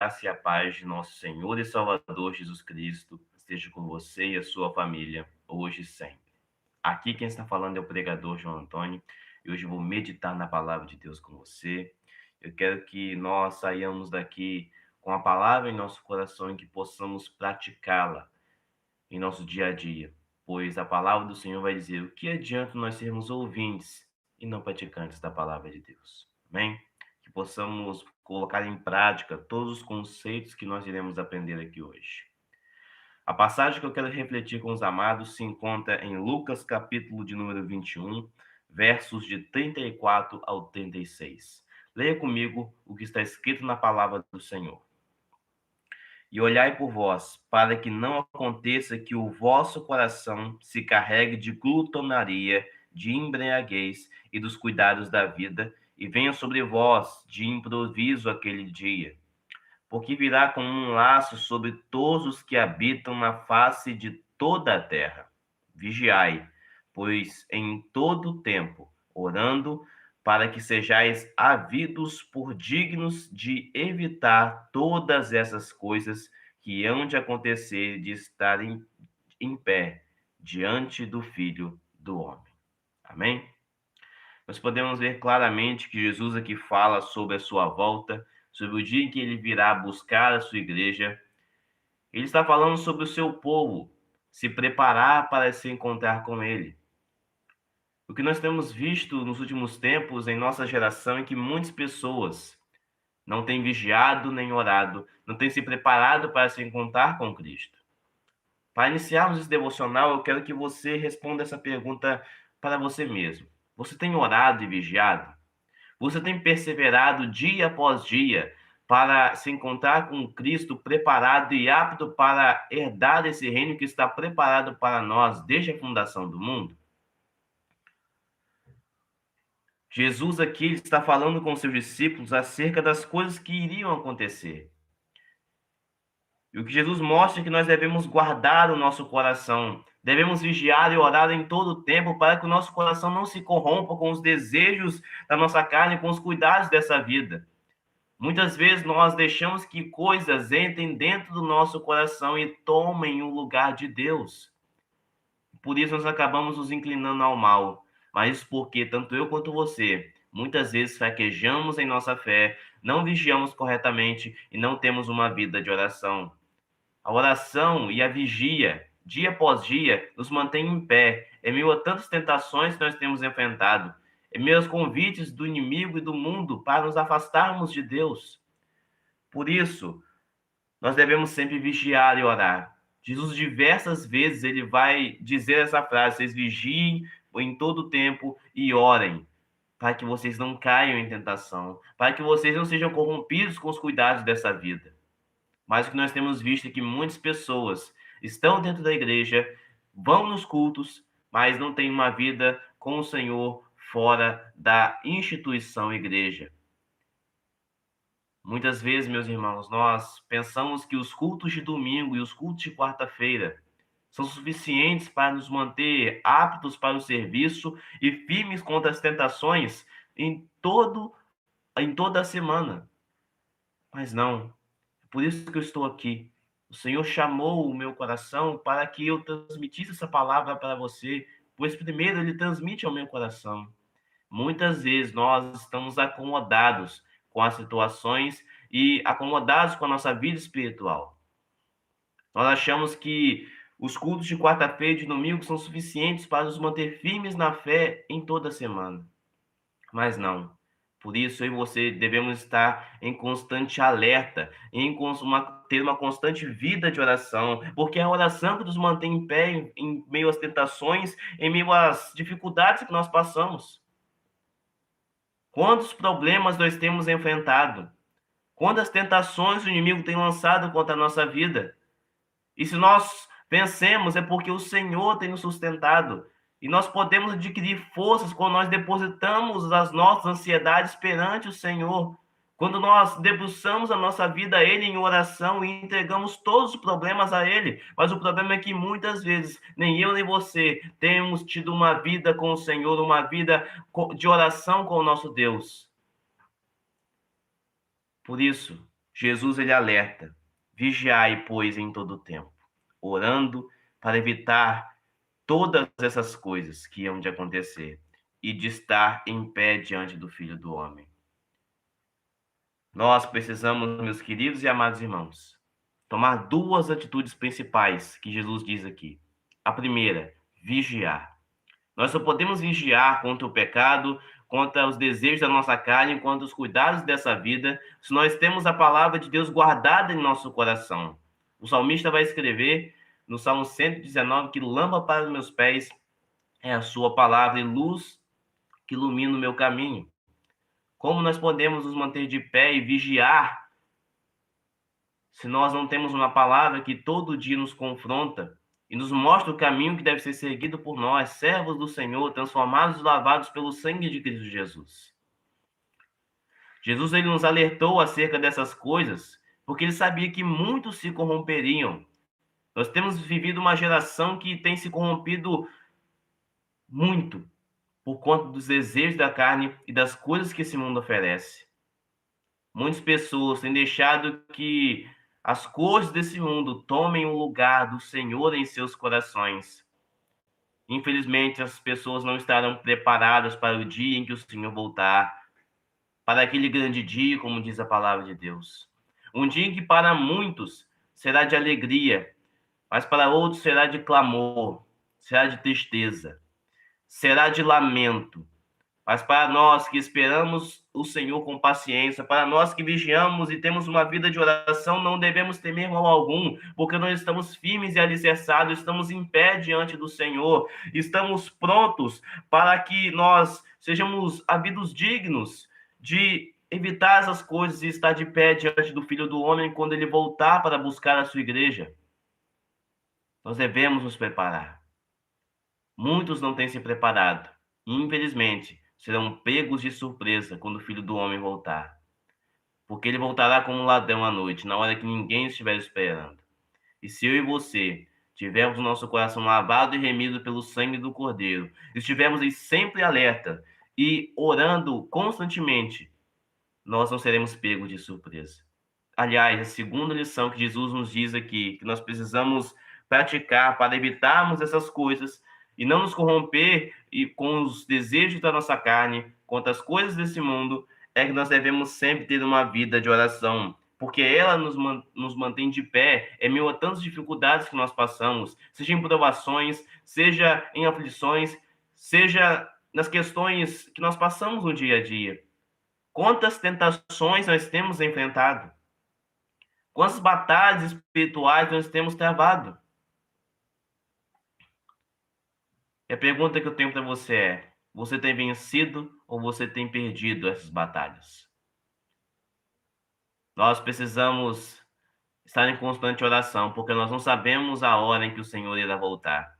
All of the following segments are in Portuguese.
graça e a paz de nosso Senhor e Salvador Jesus Cristo esteja com você e a sua família, hoje e sempre. Aqui quem está falando é o pregador João Antônio, e hoje eu vou meditar na palavra de Deus com você. Eu quero que nós saiamos daqui com a palavra em nosso coração e que possamos praticá-la em nosso dia a dia, pois a palavra do Senhor vai dizer: o que adianta nós sermos ouvintes e não praticantes da palavra de Deus? Amém? Que possamos colocar em prática todos os conceitos que nós iremos aprender aqui hoje. A passagem que eu quero refletir com os amados se encontra em Lucas, capítulo de número 21, versos de 34 ao 36. Leia comigo o que está escrito na palavra do Senhor. E olhai por vós, para que não aconteça que o vosso coração se carregue de glutonaria, de embriaguez e dos cuidados da vida, e venha sobre vós de improviso aquele dia. Porque virá como um laço sobre todos os que habitam na face de toda a terra. Vigiai, pois em todo o tempo, orando, para que sejais havidos por dignos de evitar todas essas coisas que hão de acontecer, de estar em pé diante do Filho do Homem. Amém? Nós podemos ver claramente que Jesus aqui fala sobre a sua volta, sobre o dia em que ele virá buscar a sua igreja. Ele está falando sobre o seu povo se preparar para se encontrar com ele. O que nós temos visto nos últimos tempos em nossa geração é que muitas pessoas não têm vigiado nem orado, não têm se preparado para se encontrar com Cristo. Para iniciarmos esse devocional, eu quero que você responda essa pergunta para você mesmo. Você tem orado e vigiado? Você tem perseverado dia após dia para se encontrar com Cristo preparado e apto para herdar esse reino que está preparado para nós desde a fundação do mundo? Jesus aqui está falando com seus discípulos acerca das coisas que iriam acontecer. E o que Jesus mostra é que nós devemos guardar o nosso coração, devemos vigiar e orar em todo o tempo para que o nosso coração não se corrompa com os desejos da nossa carne, com os cuidados dessa vida. Muitas vezes nós deixamos que coisas entrem dentro do nosso coração e tomem o lugar de Deus. Por isso nós acabamos nos inclinando ao mal. Mas porque tanto eu quanto você, muitas vezes fraquejamos em nossa fé, não vigiamos corretamente e não temos uma vida de oração. A oração e a vigia, dia após dia, nos mantém em pé, em meio a tantas tentações que nós temos enfrentado, em meio aos convites do inimigo e do mundo para nos afastarmos de Deus. Por isso, nós devemos sempre vigiar e orar. Jesus, diversas vezes, ele vai dizer essa frase: vocês vigiem em todo o tempo e orem, para que vocês não caiam em tentação, para que vocês não sejam corrompidos com os cuidados dessa vida. Mas o que nós temos visto é que muitas pessoas estão dentro da igreja, vão nos cultos, mas não têm uma vida com o Senhor fora da instituição igreja. Muitas vezes, meus irmãos, nós pensamos que os cultos de domingo e os cultos de quarta-feira são suficientes para nos manter aptos para o serviço e firmes contra as tentações em toda a semana. Mas não. Por isso que eu estou aqui. O Senhor chamou o meu coração para que eu transmitisse essa palavra para você, pois primeiro ele transmite ao meu coração. Muitas vezes nós estamos acomodados com as situações e acomodados com a nossa vida espiritual. Nós achamos que os cultos de quarta-feira e de domingo são suficientes para nos manter firmes na fé em toda a semana. Mas não. Por isso, eu e você devemos estar em constante alerta, ter uma constante vida de oração, porque é a oração que nos mantém em pé em meio às tentações, em meio às dificuldades que nós passamos. Quantos problemas nós temos enfrentado? Quantas tentações o inimigo tem lançado contra a nossa vida? E se nós vencemos, é porque o Senhor tem nos sustentado. E nós podemos adquirir forças quando nós depositamos as nossas ansiedades perante o Senhor. Quando nós debruçamos a nossa vida a Ele em oração e entregamos todos os problemas a Ele. Mas o problema é que muitas vezes, nem eu nem você temos tido uma vida com o Senhor, uma vida de oração com o nosso Deus. Por isso, Jesus ele alerta: vigiai, pois, em todo o tempo, orando para evitar todas essas coisas que iam de acontecer e de estar em pé diante do Filho do Homem. Nós precisamos, meus queridos e amados irmãos, tomar duas atitudes principais que Jesus diz aqui. A primeira, vigiar. Nós só podemos vigiar contra o pecado, contra os desejos da nossa carne, contra os cuidados dessa vida, se nós temos a palavra de Deus guardada em nosso coração. O salmista vai escrever no Salmo 119 que lâmpada para os meus pés é a sua palavra e luz que ilumina o meu caminho. Como nós podemos nos manter de pé e vigiar se nós não temos uma palavra que todo dia nos confronta e nos mostra o caminho que deve ser seguido por nós, servos do Senhor, transformados e lavados pelo sangue de Cristo Jesus? Jesus ele nos alertou acerca dessas coisas porque ele sabia que muitos se corromperiam. Nós temos vivido uma geração que tem se corrompido muito por conta dos desejos da carne e das coisas que esse mundo oferece. Muitas pessoas têm deixado que as coisas desse mundo tomem o lugar do Senhor em seus corações. Infelizmente, as pessoas não estarão preparadas para o dia em que o Senhor voltar, para aquele grande dia, como diz a palavra de Deus. Um dia em que para muitos será de alegria, mas para outros será de clamor, será de tristeza, será de lamento. Mas para nós que esperamos o Senhor com paciência, para nós que vigiamos e temos uma vida de oração, não devemos temer mal algum, porque nós estamos firmes e alicerçados, estamos em pé diante do Senhor, estamos prontos para que nós sejamos havidos dignos de evitar essas coisas e estar de pé diante do Filho do Homem quando ele voltar para buscar a sua igreja. Nós devemos nos preparar. Muitos não têm se preparado. Infelizmente, serão pegos de surpresa quando o Filho do Homem voltar. Porque ele voltará como um ladrão à noite, na hora que ninguém estiver esperando. E se eu e você tivermos o nosso coração lavado e remido pelo sangue do Cordeiro, estivermos sempre alerta e orando constantemente, nós não seremos pegos de surpresa. Aliás, a segunda lição que Jesus nos diz aqui, que nós precisamos praticar para evitarmos essas coisas e não nos corromper e com os desejos da nossa carne, contra as coisas desse mundo, é que nós devemos sempre ter uma vida de oração, porque ela nos mantém de pé em meio a tantas dificuldades que nós passamos, seja em provações, seja em aflições, seja nas questões que nós passamos no dia a dia. Quantas tentações nós temos enfrentado? Quantas batalhas espirituais nós temos travado? E a pergunta que eu tenho para você é: você tem vencido ou você tem perdido essas batalhas? Nós precisamos estar em constante oração, porque nós não sabemos a hora em que o Senhor irá voltar.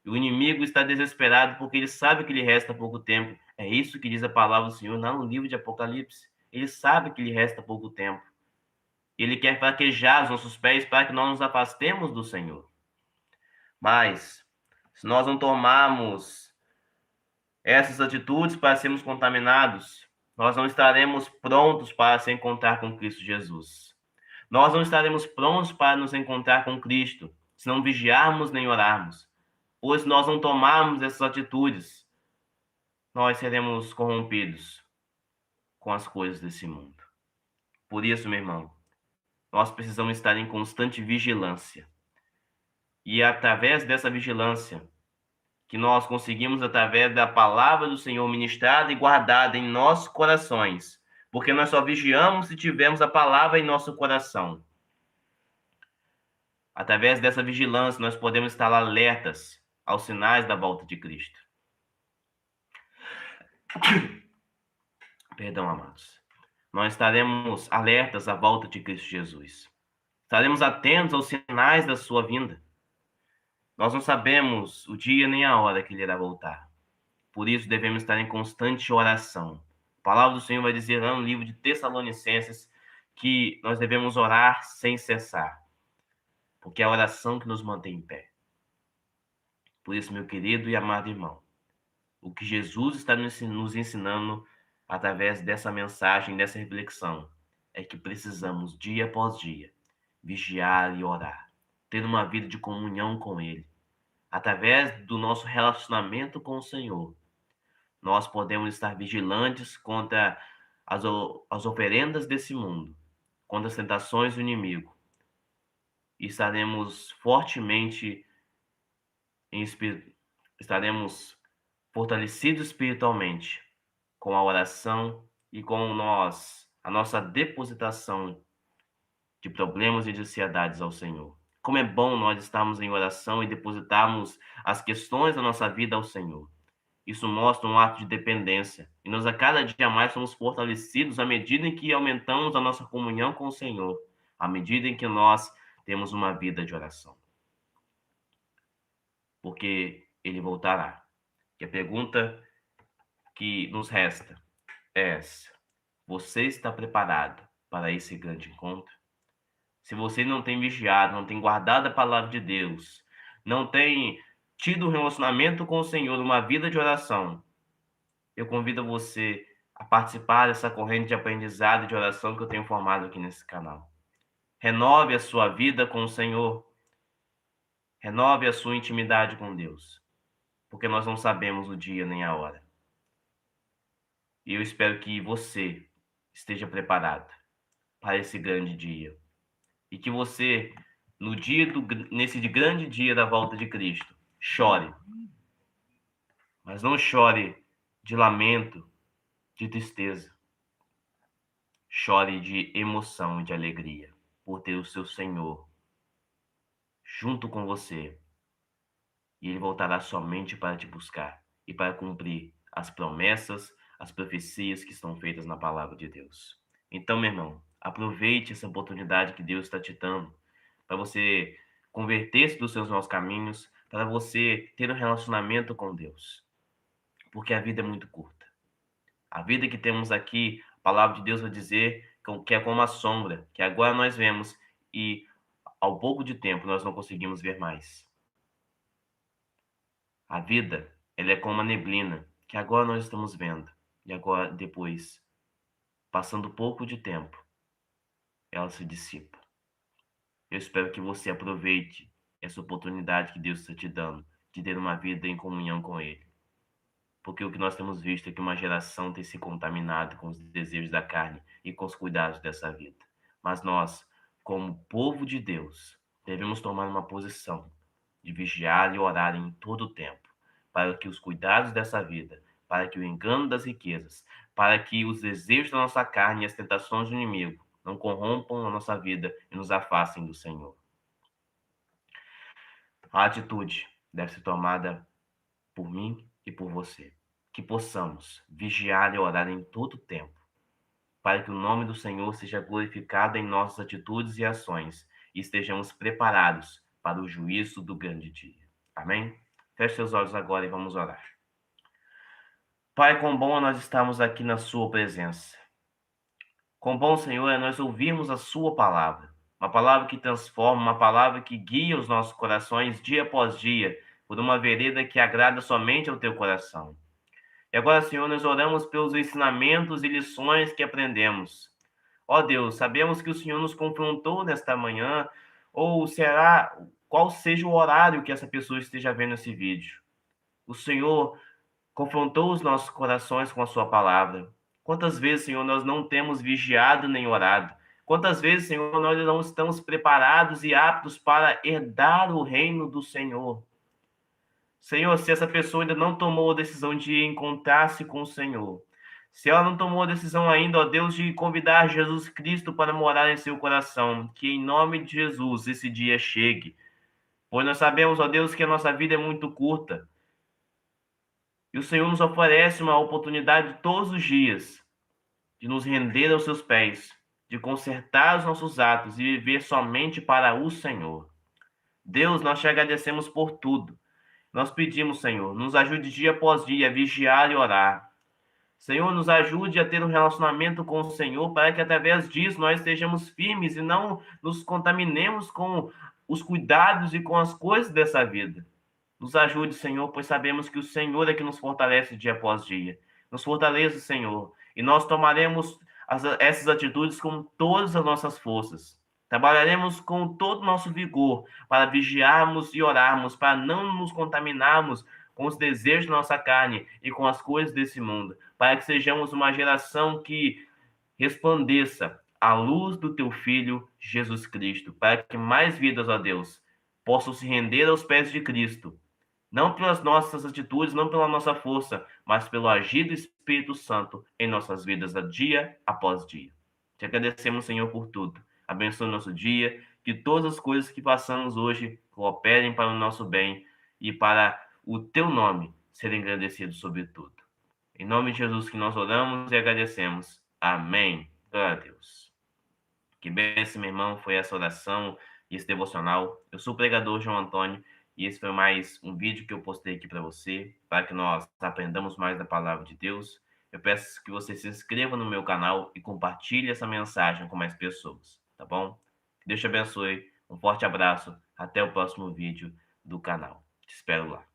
E o inimigo está desesperado porque ele sabe que lhe resta pouco tempo. É isso que diz a palavra do Senhor lá no livro de Apocalipse. Ele sabe que lhe resta pouco tempo. Ele quer fraquejar os nossos pés para que nós nos afastemos do Senhor. Mas, se nós não tomarmos essas atitudes para sermos contaminados, nós não estaremos prontos para se encontrar com Cristo Jesus. Nós não estaremos prontos para nos encontrar com Cristo, se não vigiarmos nem orarmos. Pois se nós não tomarmos essas atitudes, nós seremos corrompidos com as coisas desse mundo. Por isso, meu irmão, nós precisamos estar em constante vigilância. E é através dessa vigilância que nós conseguimos, através da palavra do Senhor ministrada e guardada em nossos corações, porque nós só vigiamos se tivermos a palavra em nosso coração. Através dessa vigilância, nós podemos estar alertas aos sinais da volta de Cristo. Perdão, amados. Nós estaremos alertas à volta de Cristo Jesus. Estaremos atentos aos sinais da sua vinda. Nós não sabemos o dia nem a hora que ele irá voltar. Por isso, devemos estar em constante oração. A palavra do Senhor vai dizer lá no livro de Tessalonicenses que nós devemos orar sem cessar, porque é a oração que nos mantém em pé. Por isso, meu querido e amado irmão, o que Jesus está nos ensinando através dessa mensagem, dessa reflexão, é que precisamos, dia após dia, vigiar e orar, ter uma vida de comunhão com Ele. Através do nosso relacionamento com o Senhor, nós podemos estar vigilantes contra as oferendas desse mundo, contra as tentações do inimigo, e estaremos fortemente em espírito, estaremos fortalecidos espiritualmente com a oração e com a nossa depositação de problemas e de ansiedades ao Senhor. Como é bom nós estarmos em oração e depositarmos as questões da nossa vida ao Senhor. Isso mostra um ato de dependência. E nós a cada dia mais somos fortalecidos à medida em que aumentamos a nossa comunhão com o Senhor, à medida em que nós temos uma vida de oração. Porque Ele voltará. E a pergunta que nos resta é essa: você está preparado para esse grande encontro? Se você não tem vigiado, não tem guardado a palavra de Deus, não tem tido um relacionamento com o Senhor, uma vida de oração, eu convido você a participar dessa corrente de aprendizado e de oração que eu tenho formado aqui nesse canal. Renove a sua vida com o Senhor. Renove a sua intimidade com Deus, porque nós não sabemos o dia nem a hora. E eu espero que você esteja preparado para esse grande dia. E que você, nesse grande dia da volta de Cristo, chore. Mas não chore de lamento, de tristeza. Chore de emoção e de alegria por ter o seu Senhor junto com você. E Ele voltará somente para te buscar e para cumprir as promessas, as profecias que estão feitas na palavra de Deus. Então, meu irmão, aproveite essa oportunidade que Deus está te dando para você converter-se dos seus maus caminhos, para você ter um relacionamento com Deus. Porque a vida é muito curta. A vida que temos aqui, a palavra de Deus vai dizer que é como a sombra, que agora nós vemos e ao pouco de tempo nós não conseguimos ver mais. A vida, ela é como uma neblina, que agora nós estamos vendo, e agora, depois, passando pouco de tempo, ela se dissipa. Eu espero que você aproveite essa oportunidade que Deus está te dando de ter uma vida em comunhão com Ele. Porque o que nós temos visto é que uma geração tem se contaminado com os desejos da carne e com os cuidados dessa vida. Mas nós, como povo de Deus, devemos tomar uma posição de vigiar e orar em todo o tempo, para que os cuidados dessa vida, para que o engano das riquezas, para que os desejos da nossa carne e as tentações do inimigo não corrompam a nossa vida e nos afastem do Senhor. A atitude deve ser tomada por mim e por você. Que possamos vigiar e orar em todo o tempo, para que o nome do Senhor seja glorificado em nossas atitudes e ações e estejamos preparados para o juízo do grande dia. Amém? Feche seus olhos agora e vamos orar. Pai, quão bom é nós estarmos aqui na sua presença. Quão bom, Senhor, é nós ouvirmos a sua palavra. Uma palavra que transforma, uma palavra que guia os nossos corações dia após dia, por uma vereda que agrada somente ao teu coração. E agora, Senhor, nós oramos pelos ensinamentos e lições que aprendemos. Ó Deus, sabemos que o Senhor nos confrontou nesta manhã, ou será qual seja o horário que essa pessoa esteja vendo esse vídeo. O Senhor confrontou os nossos corações com a sua palavra. Quantas vezes, Senhor, nós não temos vigiado nem orado? Quantas vezes, Senhor, nós não estamos preparados e aptos para herdar o reino do Senhor? Senhor, se essa pessoa ainda não tomou a decisão de encontrar-se com o Senhor, se ela não tomou a decisão ainda, ó Deus, de convidar Jesus Cristo para morar em seu coração, que em nome de Jesus esse dia chegue. Pois nós sabemos, ó Deus, que a nossa vida é muito curta. E o Senhor nos oferece uma oportunidade todos os dias de nos render aos seus pés, de consertar os nossos atos e viver somente para o Senhor. Deus, nós te agradecemos por tudo. Nós pedimos, Senhor, nos ajude dia após dia a vigiar e orar. Senhor, nos ajude a ter um relacionamento com o Senhor para que através disso nós estejamos firmes e não nos contaminemos com os cuidados e com as coisas dessa vida. Nos ajude, Senhor, pois sabemos que o Senhor é que nos fortalece dia após dia. Nos fortaleça, Senhor, e nós tomaremos essas atitudes com todas as nossas forças. Trabalharemos com todo o nosso vigor para vigiarmos e orarmos, para não nos contaminarmos com os desejos da nossa carne e com as coisas desse mundo, para que sejamos uma geração que resplandeça a luz do teu Filho Jesus Cristo, para que mais vidas, ó Deus, possam se render aos pés de Cristo, não pelas nossas atitudes, não pela nossa força, mas pelo agir do Espírito Santo em nossas vidas, dia após dia. Te agradecemos, Senhor, por tudo. Abençoe o nosso dia, que todas as coisas que passamos hoje cooperem para o nosso bem e para o teu nome ser engrandecido sobre tudo. Em nome de Jesus que nós oramos e agradecemos. Amém. Glória a Deus. Que bênção, meu irmão, foi essa oração e esse devocional. Eu sou o pregador João Antônio e esse foi mais um vídeo que eu postei aqui para você, para que nós aprendamos mais da palavra de Deus. Eu peço que você se inscreva no meu canal e compartilhe essa mensagem com mais pessoas, tá bom? Que Deus te abençoe. Um forte abraço. Até o próximo vídeo do canal. Te espero lá.